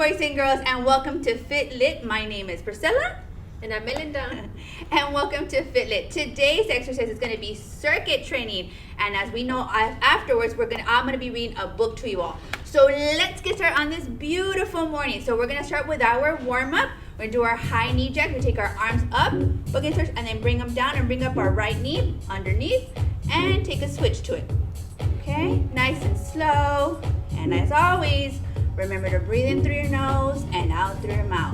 boys and girls, and welcome to FitLit. My name is Priscilla. And I'm Melinda. And welcome to FitLit. Today's exercise is going to be circuit training. And as we know, afterwards, I'm going to be reading a book to you all. So let's get started on this beautiful morning. So we're going to start with our warm-up. We're going to do our high knee jack. We take our arms up, and then bring them down and bring up our right knee underneath and take a switch to it. Okay, nice and slow. And as always, remember to breathe in through your nose and out through your mouth.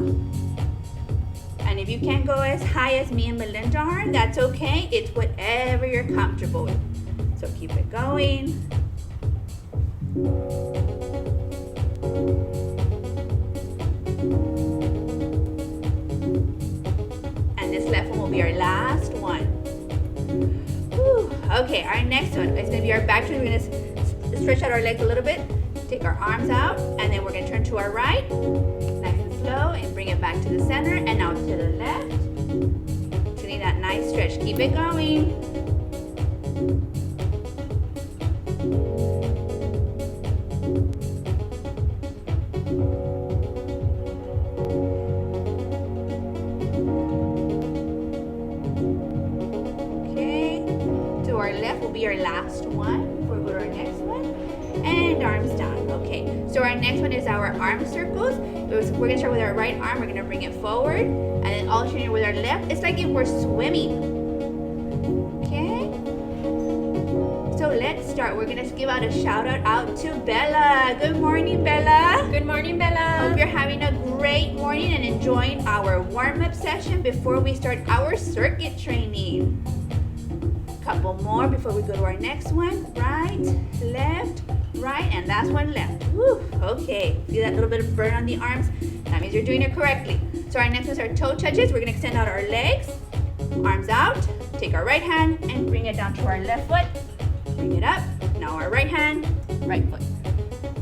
And if you can't go as high as me and Melinda are, that's okay. It's whatever you're comfortable with. So keep it going. And this left one will be our last one. Whew. Okay, our next one is going to be our back stretch. We're going to stretch out our legs a little bit. Take our arms out, and then we're going to turn to our right. Nice and slow, and bring it back to the center, and now to the left. Getting that nice stretch. Keep it going. Okay, to our left will be our last one before we go to our next one. And arms down. Okay, so our next one is our arm circles. We're going to start with our right arm. We're going to bring it forward and then alternate with our left. It's like if we're swimming. Okay, so let's start. We're going to give out a shout out to Bella. Good morning, Bella. Good morning, Bella. Hope you're having a great morning and enjoying our warm-up session before we start our circuit training. Couple more before we go to our next one. Right, left, right, and last one left. Woo, okay. See that little bit of burn on the arms? That means you're doing it correctly. So our next one is our toe touches. We're going to extend out our legs, arms out. Take our right hand and bring it down to our left foot. Bring it up. Now our right hand, right foot.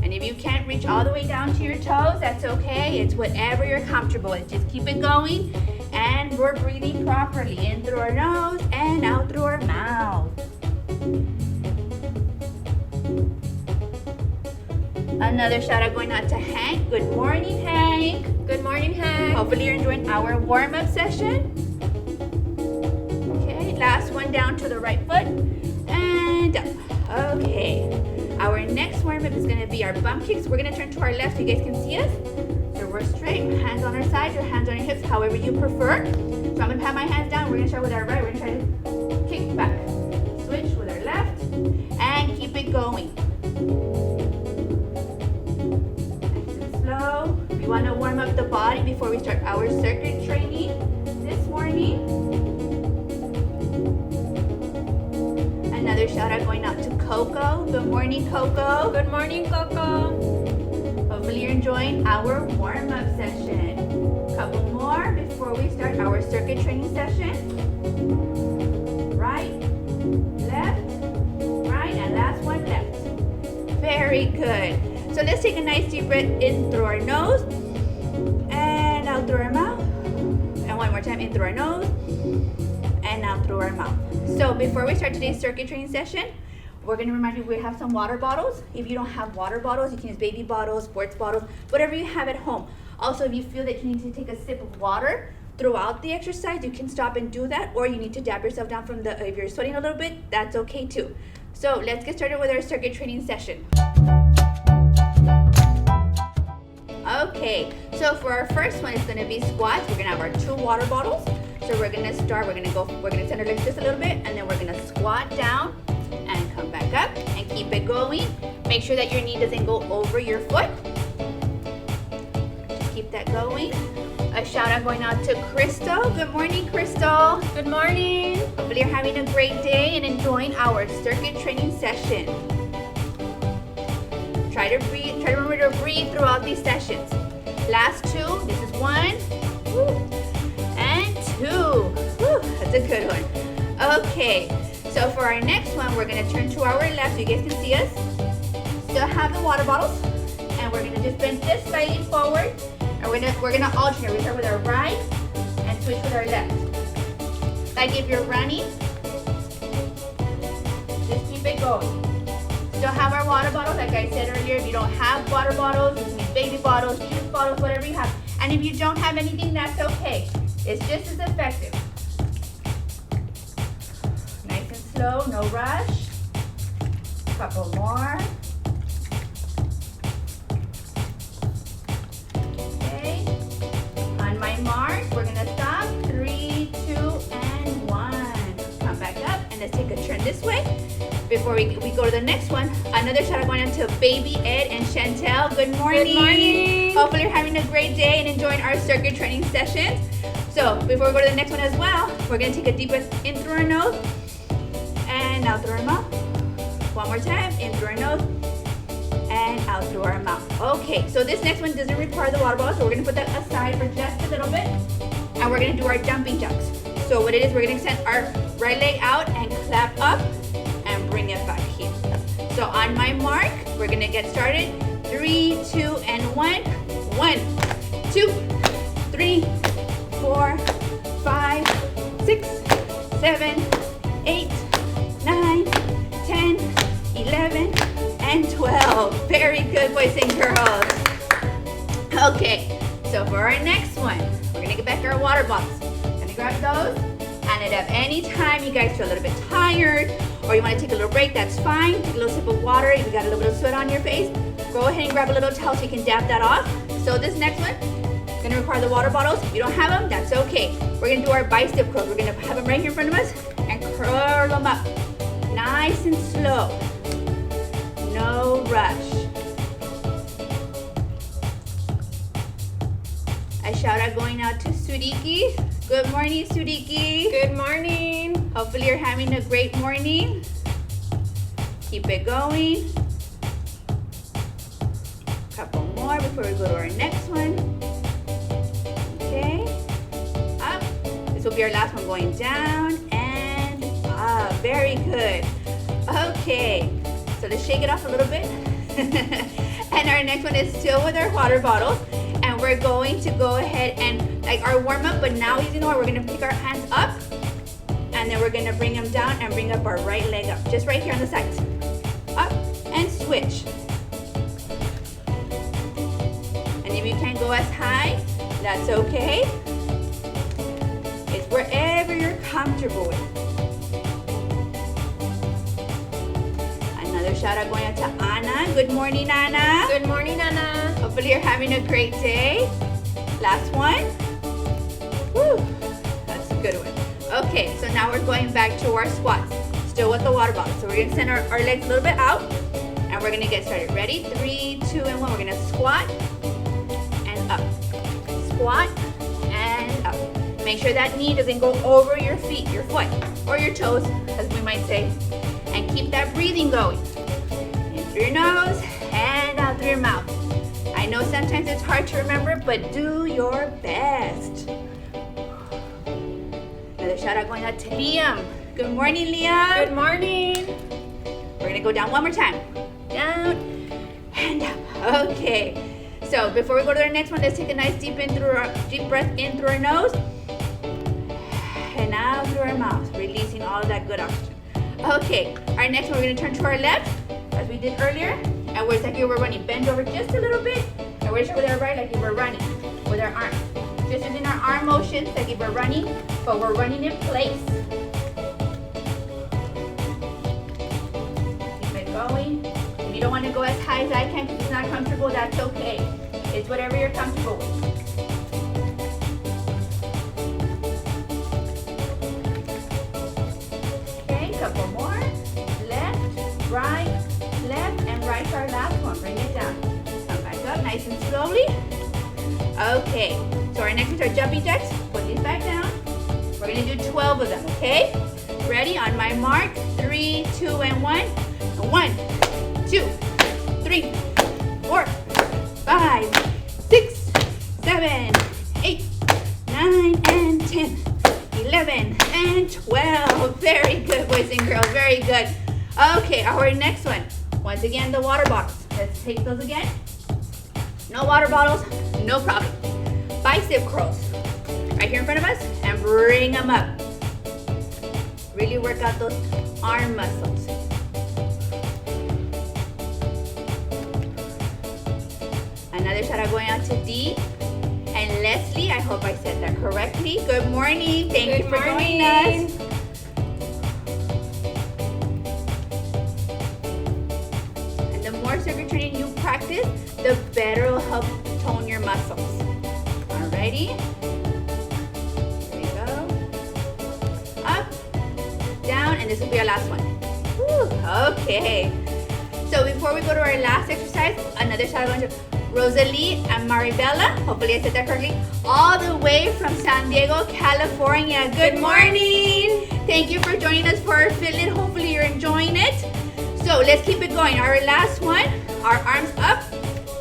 And if you can't reach all the way down to your toes, that's okay. It's whatever you're comfortable with. Just keep it going. And we're breathing properly. In through our nose and out through our mouth. Another shout out going out to Hank. Good morning, Hank. Good morning, Hank. Hopefully you're enjoying our warm-up session. Okay, last one down to the right foot and up. Okay, our next warm-up is going to be our bump kicks. We're going to turn to our left so you guys can see us. So we're straight, hands on our sides or hands on your hips, however you prefer. So I'm going to pat my hands down. We're going to start with our right. We're going to try to kick back. Switch with our left and keep it going. We want to warm up the body before we start our circuit training this morning. Another shout out going out to Coco. Good morning, Coco. Good morning, Coco. Hopefully you're enjoying our warm-up session. Couple more before we start our circuit training session. Right, left, right, and last one left. Very good. So let's take a nice deep breath in through our nose and out through our mouth. And one more time, in through our nose and out through our mouth. So before we start today's circuit training session, we're going to remind you we have some water bottles. If you don't have water bottles, you can use baby bottles, sports bottles, whatever you have at home. Also, if you feel that you need to take a sip of water throughout the exercise, you can stop and do that, or you need to dab yourself down from if you're sweating a little bit, that's okay too. So let's get started with our circuit training session. Okay, so for our first one, it's going to be squats. We're going to have our 2 water bottles. So we're going to start, we're going to send our legs just a little bit, and then we're going to squat down and come back up and keep it going. Make sure that your knee doesn't go over your foot. Keep that going. A shout out going out to Crystal. Good morning, Crystal. Good morning. Hopefully you're having a great day and enjoying our circuit training session. Try to remember to breathe throughout these sessions. Last 2, this is 1, and 2. Woo, that's a good one. Okay, so for our next one, we're going to turn to our left so you guys can see us. Still have the water bottles, and we're going to just bend just slightly forward, and we're going to alternate. We start with our right and switch with our left. Like if you're running, just keep it going. still have our water bottles. Like I said earlier, if you don't have water bottles, you can use baby bottles, juice bottles, whatever you have. And if you don't have anything, that's okay. It's just as effective. Nice and slow, no rush. Couple more. Okay. On my mark, we're gonna stop. 3, 2, and 1. Come back up and let's take a turn this way. Before we go to the next one, another shout out going out to Baby Ed and Chantel. Good morning. Good morning. Hopefully you're having a great day and enjoying our circuit training sessions. So before we go to the next one as well, we're gonna take a deep breath in through our nose and out through our mouth. One more time, in through our nose and out through our mouth. Okay, so this next one doesn't require the water bottle, so we're gonna put that aside for just a little bit. And we're gonna do our jumping jacks. So what it is, we're gonna extend our right leg out and clap up and bring it back here. So on my mark, we're gonna get started. 3, 2, and 1. 1, 2, 3, 4, 5, 6, 7, 8, 9, 10, 11, and 12. Very good, boys and girls. Okay, so for our next one, we're gonna get back our water bottles. Gonna grab those, and at any time you guys feel a little bit tired, or you wanna take a little break, that's fine. Take a little sip of water. If you got a little bit of sweat on your face, go ahead and grab a little towel so you can dab that off. So this next one, gonna require the water bottles. If you don't have them, that's okay. We're gonna do our bicep curls. We're gonna have them right here in front of us and curl them up. Nice and slow. No rush. A shout out going out to Sudiki. Good morning, Sudiki. Good morning. Hopefully you're having a great morning. Keep it going. Couple more before we go to our next one. Okay. Up. This will be our last one, going down and up. Very good. Okay. So let's shake it off a little bit. And our next one is still with our water bottles. And we're going to go ahead and like our warm up, but now using the water, we're gonna pick our hands up and then we're gonna bring them down and bring up our right leg up. Just right here on the sides. Up and switch. And if you can't go as high, that's okay. It's wherever you're comfortable with. Another shout out going out to Anna. Good morning, Anna. Good morning, Anna. Hopefully you're having a great day. Last one. Woo, that's a good one. Okay, so now we're going back to our squats. Still with the water bottle. So we're gonna send our legs a little bit out and we're gonna get started. Ready? 3, 2, and 1. We're gonna squat and up. Squat and up. Make sure that knee doesn't go over your feet, your foot, or your toes, as we might say. And keep that breathing going. In through your nose and out through your mouth. I know sometimes it's hard to remember, but do your best. Another shout out going out to Liam. Good morning, Liam. Good morning. We're gonna go down one more time. Down and up. Okay. So before we go to our next one, let's take a nice deep breath in through our nose and out through our mouth, releasing all of that good oxygen. Okay. Our next one, we're gonna turn to our left, as we did earlier. And we're like we're running. Bend over just a little bit. And we're with our right like if we're running with our arms. Just using our arm motions like if we're running, but we're running in place. Keep it going. If you don't want to go as high as I can because it's not comfortable, that's okay. It's whatever you're comfortable with. Okay, couple more. Left, right, left, and right for our last one. Bring it down. Come back up nice and slowly. Okay, so our next ones are jumping jacks. Put these back down. We're gonna do 12 of them, okay? Ready? On my mark, 3, 2, and 1. 1, 2, 3, 4, 5, 6, 7, 8, 9, and 10, 11, and 12. Very good, boys and girls, very good. Okay, our next one. Once again, the water bottles. Let's take those again. No water bottles, no problem. Bicep curls. Right here in front of us, and bring them up. Really work out those arm muscles. Another shout out going out to Dee and Leslie. I hope I said that correctly. Good morning. Thank you for joining us. And the more circuit training you practice, the better it'll help tone your muscles. Alrighty? Here we go. Up, down, and this will be our last one. Woo, okay. So before we go to our last exercise, another shout out to Rosalie and Maribella. Hopefully I said that correctly. All the way from San Diego, California. Good morning. Thank you for joining us for our FitLit. Hopefully you're enjoying it. So let's keep it going. Our last one, our arms up.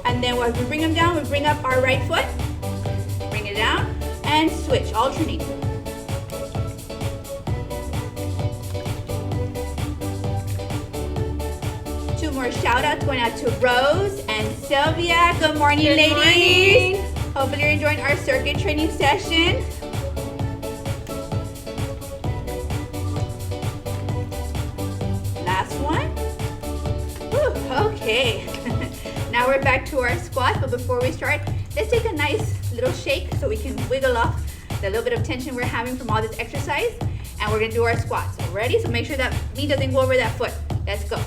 And then as we bring them down, we bring up our right foot. Bring it down and switch, alternate. Two more shout outs going out to Rose and Sylvia. Good morning, ladies. Morning. Hopefully you're enjoying our circuit training session. Last one. Woo, okay. Now we're back to our squats, but before we start, let's take a nice little shake so we can wiggle off the little bit of tension we're having from all this exercise. And we're gonna do our squats. Ready? So make sure that knee doesn't go over that foot. Let's go.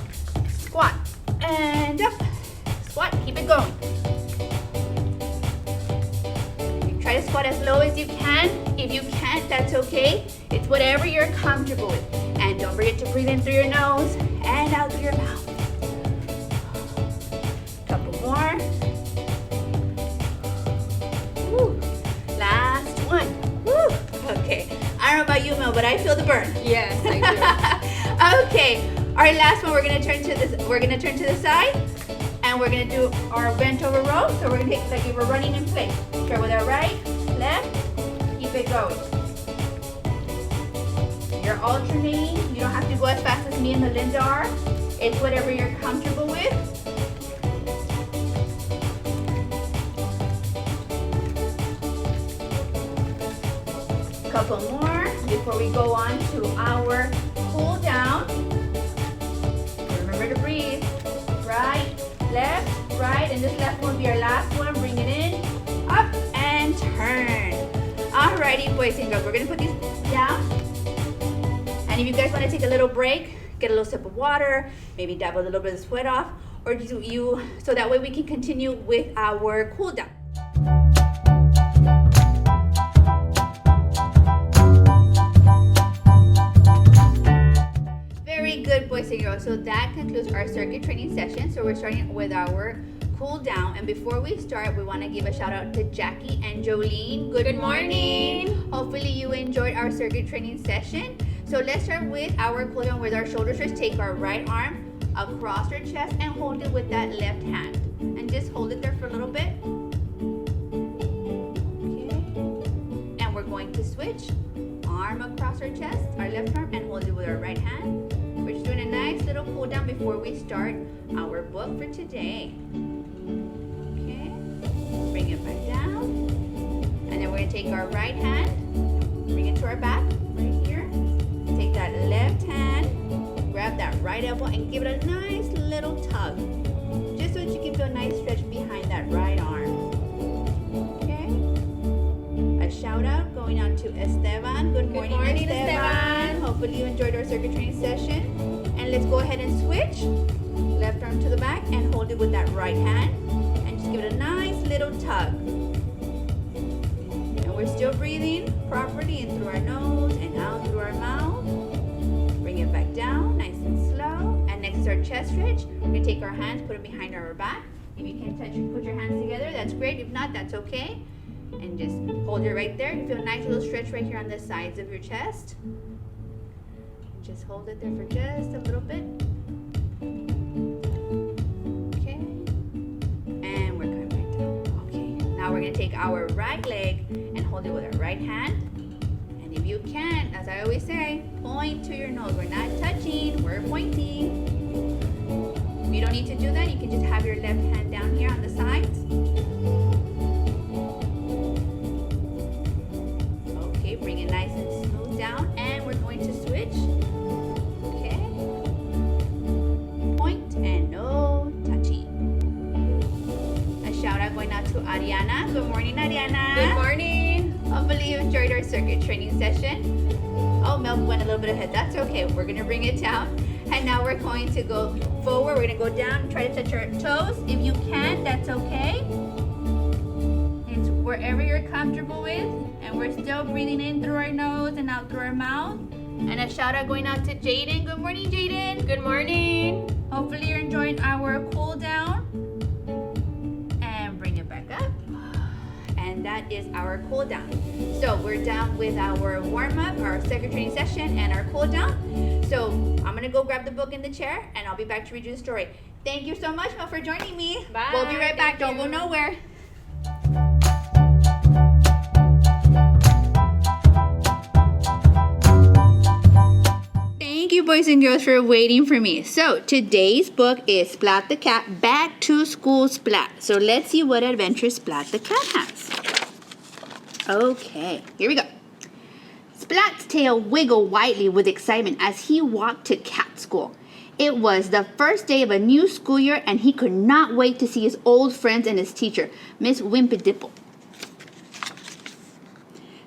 Squat and up. Squat, keep it going. Try to squat as low as you can. If you can't, that's okay. It's whatever you're comfortable with. And don't forget to breathe in through your nose and out through your mouth. Couple more. Woo. Last one. Woo. Okay. I don't know about you, Mel, but I feel the burn. Yes, I do. Okay. Our last one, we're gonna turn to this. We're gonna turn to the side, and we're gonna do our bent over row. So we're gonna take like if we're running in place. Start with our right, left, keep it going. You're alternating. You don't have to go as fast as me and Melinda are. It's whatever you're comfortable with. Couple more before we go on to our cool down. Remember to breathe. Right, left, right, and this left one will be our last one. Bring it in, up, and turn. Alrighty, boys and girls, we're gonna put these down. And if you guys want to take a little break, get a little sip of water, maybe dab a little bit of sweat off, or so that way we can continue with our cool down. Very good, boys and girls. So that concludes our circuit training session. So we're starting with our cool down. And before we start, we want to give a shout out to Jackie and Jolene. Good morning. Hopefully you enjoyed our circuit training session. So let's start with our cool down with our shoulder stretch. Take our right arm across your chest and hold it with that left hand. And just hold it there for a little bit. Okay. And we're going to switch. Arm across our chest, our left arm, and hold it with our right hand. We're just doing a nice little cool down before we start our book for today. Okay. Bring it back down. And then we're going to take our right hand, bring it to our back, right here. Take that left hand, grab that right elbow, and give it a nice little tug. Just so that you can feel a nice stretch behind that right arm. Okay. A shout out going on to Esteban. Good morning, Esteban. Hopefully you enjoyed our circuit training session. And let's go ahead and switch. Left arm to the back and hold it with that right hand. And just give it a nice little tug. And we're still breathing properly in through our nose and out through our mouth. Bring it back down, nice and slow. And next is our chest stretch. We're going to take our hands, put them behind our back. If you can put your hands together, that's great. If not, that's okay. And just hold it right there. You feel a nice little stretch right here on the sides of your chest. Just hold it there for just a little bit. Okay. And we're coming back down. Okay. Now we're going to take our right leg and hold it with our right hand. And if you can, as I always say, point to your nose. We're not touching, we're pointing. If you don't need to do that, you can just have your left hand down here on the sides. Okay, bring it nice and smooth down. And we're going to switch. Okay. Point and no touching. A shout out going Ariana. Good morning, Ariana. Good morning. Hopefully you enjoyed our circuit training session. Oh, Mel went a little bit ahead. That's okay. We're going to bring it down. And now we're going to go forward. We're going to go down, try to touch our toes. If you can, that's okay. It's wherever you're comfortable with. And we're still breathing in through our nose and out through our mouth. And a shout out going out to Jaden. Good morning, Jaden. Good morning. Hopefully you're enjoying our cool down. And bring it back up. And that is our cool down. So we're done with our warm up, our circuit training session, and our cool down. So I'm gonna go grab the book in the chair, and I'll be back to read you the story. Thank you so much, Mel, for joining me. Bye. We'll be right back. Thank Don't go you. nowhere. Thank you, boys and girls, for waiting for me. So today's book is Splat the Cat, Back to School Splat. So let's see what adventure Splat the Cat has. Okay, here we go. Splat's tail wiggled widely with excitement as he walked to cat school. It was the first day of a new school year, and he could not wait to see his old friends and his teacher, Miss Wimpydipple.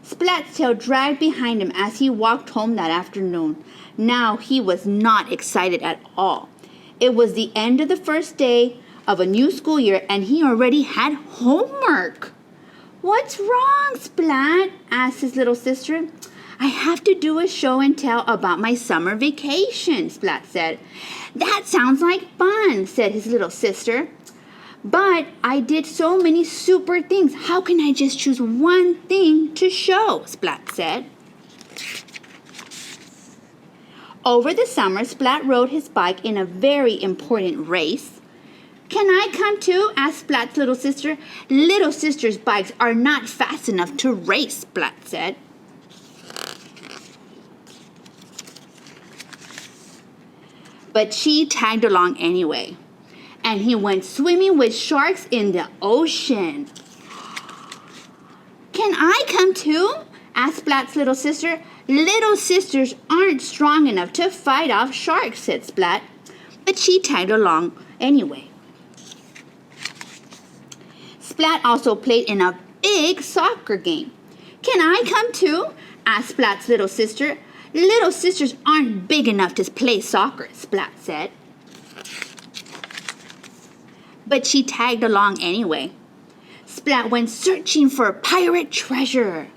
Splat's tail dragged behind him as he walked home that afternoon. Now he was not excited at all. It was the end of the first day of a new school year, and he already had homework. "What's wrong, Splat?" asked his little sister. "I have to do a show and tell about my summer vacation," Splat said. "That sounds like fun," said his little sister. "But I did so many super things. How can I just choose one thing to show?" Splat said. Over the summer, Splat rode his bike in a very important race. "Can I come too?" asked Splat's little sister. "Little sister's bikes are not fast enough to race," Splat said. But she tagged along anyway. And he went swimming with sharks in the ocean. "Can I come too?" asked Splat's little sister. "Little sisters aren't strong enough to fight off sharks," said Splat. But she tagged along anyway. Splat also played in a big soccer game. "Can I come too?" asked Splat's little sister. "Little sisters aren't big enough to play soccer," Splat said. But she tagged along anyway. Splat went searching for pirate treasure.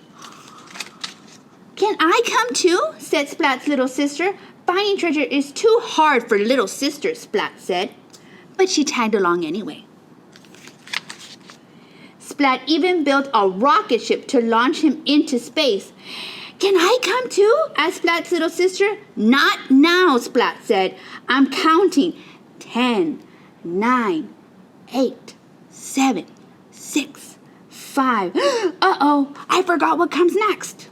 "Can I come too?" said Splat's little sister. "Finding treasure is too hard for little sisters," Splat said. But she tagged along anyway. Splat even built a rocket ship to launch him into space. "Can I come too?" asked Splat's little sister. "Not now," Splat said. "I'm counting. 10, 9, 8, 7, 6, 5. Uh-oh, I forgot what comes next.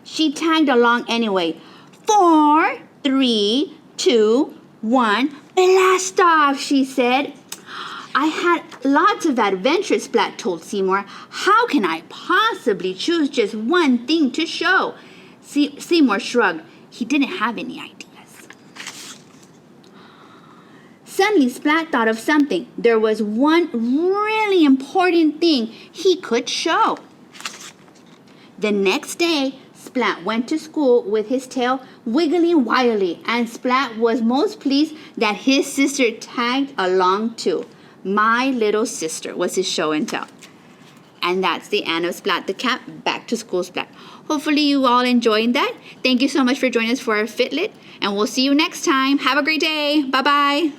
She tagged along anyway. 4, 3, 2, 1. "Blast off," she said. "I had lots of adventures," Splat told Seymour. "How can I possibly choose just one thing to show?" Seymour shrugged. He didn't have any ideas. Suddenly, Splat thought of something. There was one really important thing he could show. The next day, Splat went to school with his tail wiggling wildly, and Splat was most pleased that his sister tagged along too. My little sister was his show and tell. And that's the end of Splat the Cat, Back to School Splat. Hopefully you all enjoyed that. Thank you so much for joining us for our FitLit, and we'll see you next time. Have a great day. Bye-bye.